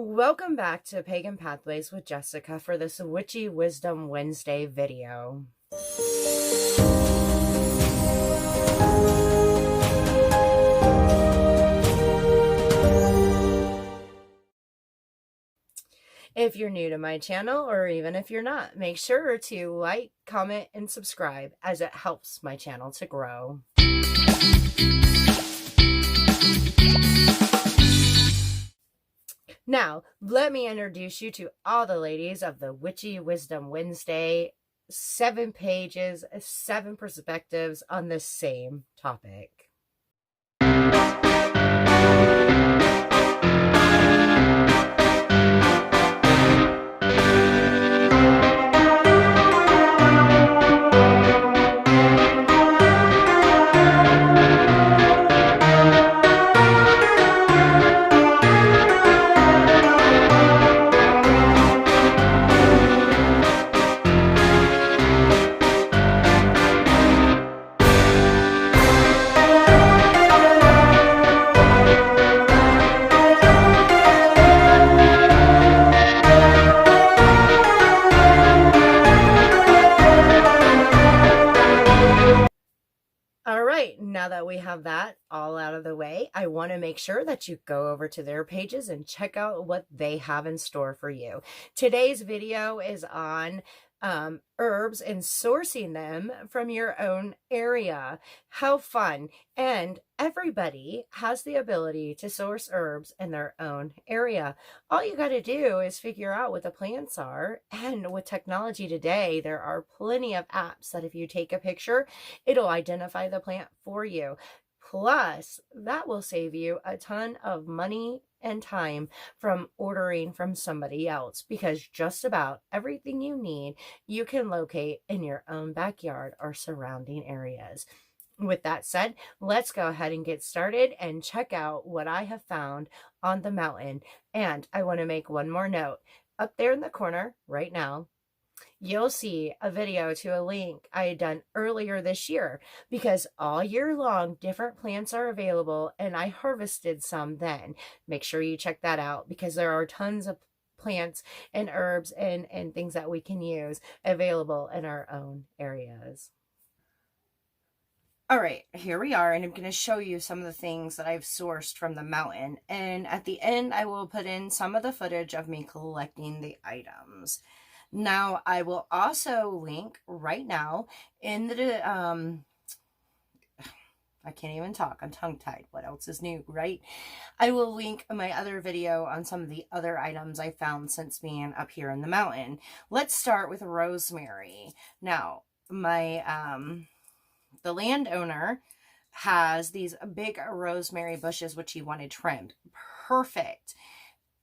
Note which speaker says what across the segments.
Speaker 1: Welcome back to Pagan Pathways with Jessica for this Witchy Wisdom Wednesday video. If you're new to my channel, or even if you're not, make sure to like, comment, and subscribe as it helps my channel to grow. Now, let me introduce you to all the ladies of the Witchy Wisdom Wednesday. 7 pages, 7 perspectives on the same topic. Now that we have that all out of the way, I want to make sure that you go over to their pages and check out what they have in store for you. Today's video is on herbs and sourcing them from your own area. How fun. And everybody has the ability to source herbs in their own area. All you got to do is figure out what the plants are. And with technology today, there are plenty of apps that if you take a picture, it'll identify the plant for you. Plus, that will save you a ton of money and time from ordering from somebody else, because just about everything you need you can locate in your own backyard or surrounding areas. With that said, let's go ahead and get started and check out what I have found on the mountain. And I want to make one more note. Up there in the corner right now, you'll see a video to a link I had done earlier this year, because all year long different plants are available and I harvested some then. Make sure you check that out, because there are tons of plants and herbs and things that we can use available in our own areas. All right, here we are, and I'm going to show you some of the things that I've sourced from the mountain. And at the end, I will put in some of the footage of me collecting the items. Now, I will also link right now in the, I can't even talk, I'm tongue-tied. What else is new, right? I will link my other video on some of the other items I found since being up here in the mountain. Let's start with rosemary. Now, the landowner has these big rosemary bushes, which he wanted trimmed. Perfect.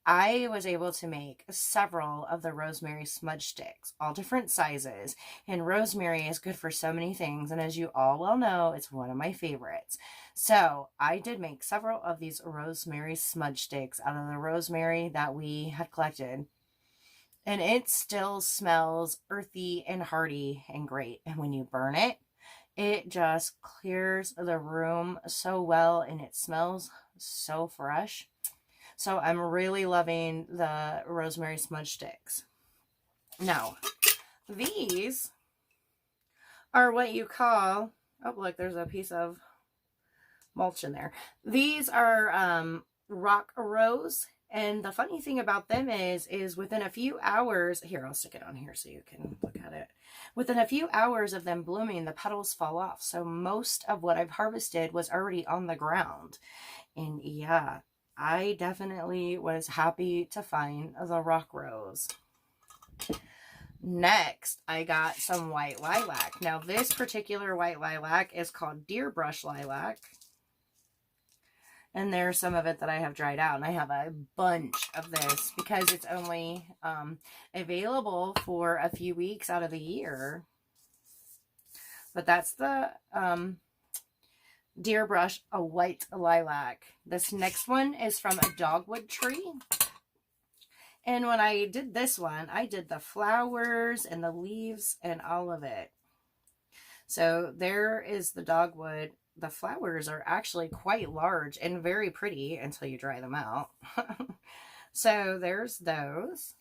Speaker 1: I was able to make several of the rosemary smudge sticks, all different sizes, and rosemary is good for so many things, and as you all well know, it's one of my favorites. So I did make several of these rosemary smudge sticks out of the rosemary that we had collected, and it still smells earthy and hearty and great, and when you burn it, it just clears the room so well, and it smells so fresh. So I'm really loving the rosemary smudge sticks. Now, these are what you call, oh look, there's a piece of mulch in there. These are rock rose, and the funny thing about them is within a few hours, here, I'll stick it on here so you can look at it. Within a few hours of them blooming, the petals fall off. So most of what I've harvested was already on the ground. And yeah, I definitely was happy to find the rock rose. Next, I got some white lilac. Now, this particular white lilac is called deer brush lilac. And there's some of it that I have dried out. And I have a bunch of this because it's only available for a few weeks out of the year. But that's the deer brush, a white lilac. This next one is from a dogwood tree. And when I did this one, I did the flowers and the leaves and all of it. So there is the dogwood. The flowers are actually quite large and very pretty until you dry them out. So there's those.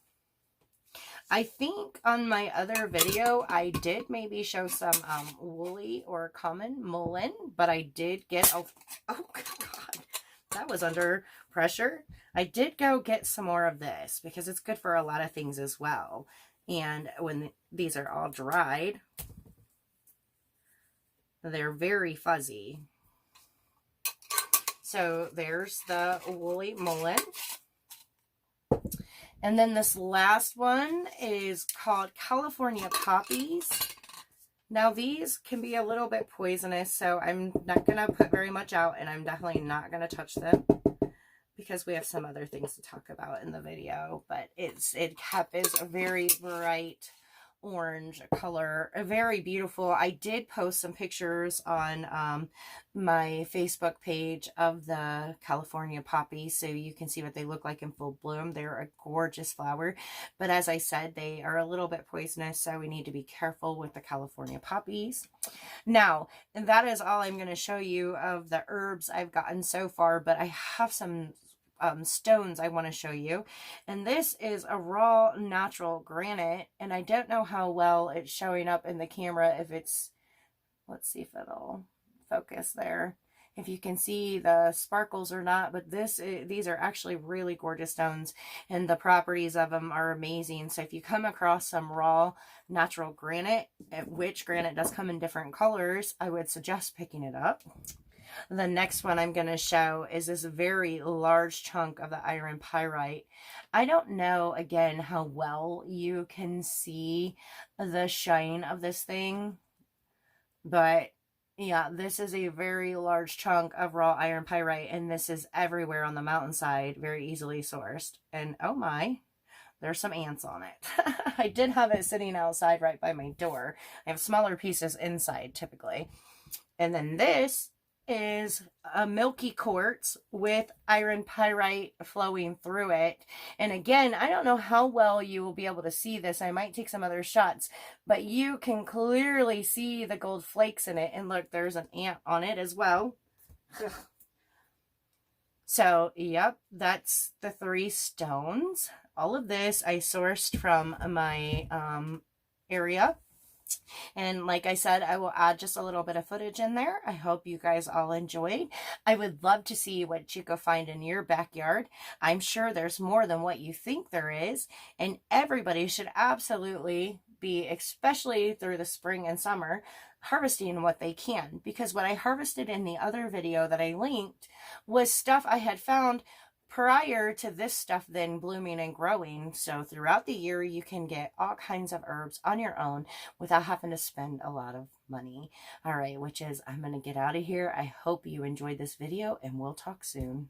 Speaker 1: I think on my other video, I did maybe show some woolly or common mullein, but I did get, oh God, that was under pressure. I did go get some more of this because it's good for a lot of things as well. And when these are all dried, they're very fuzzy. So there's the woolly mullein. And then this last one is called California poppies. Now these can be a little bit poisonous, so I'm not going to put very much out, and I'm definitely not going to touch them because we have some other things to talk about in the video. But it is a very bright orange color, very beautiful. I did post some pictures on my Facebook page of the California poppies, so you can see what they look like in full bloom. They're a gorgeous flower, but as I said, they are a little bit poisonous, so we need to be careful with the California poppies. Now, and that is all I'm going to show you of the herbs I've gotten so far, but I have some stones I want to show you, and this is a raw natural granite, and I don't know how well it's showing up in the camera, if it's, let's see if it'll focus there, if you can see the sparkles or not, but these are actually really gorgeous stones, and the properties of them are amazing. So if you come across some raw natural granite, which granite does come in different colors, I would suggest picking it up. The next one I'm going to show is this very large chunk of the iron pyrite. I don't know, again, how well you can see the shine of this thing, but yeah, this is a very large chunk of raw iron pyrite, and this is everywhere on the mountainside, very easily sourced. And oh my, there's some ants on it. I did have it sitting outside right by my door. I have smaller pieces inside typically. And then this is a milky quartz with iron pyrite flowing through it. And again, I don't know how well you will be able to see this. I might take some other shots, but you can clearly see the gold flakes in it. And look, there's an ant on it as well. Ugh. So, yep, that's the 3 stones. All of this I sourced from my area. And like I said, I will add just a little bit of footage in there. I hope you guys all enjoyed. I would love to see what you go find in your backyard. I'm sure there's more than what you think there is. And everybody should absolutely be, especially through the spring and summer, harvesting what they can. Because what I harvested in the other video that I linked was stuff I had found prior to this stuff then blooming and growing. So throughout the year, you can get all kinds of herbs on your own without having to spend a lot of money. All right, witches, I'm going to get out of here. I hope you enjoyed this video, and we'll talk soon.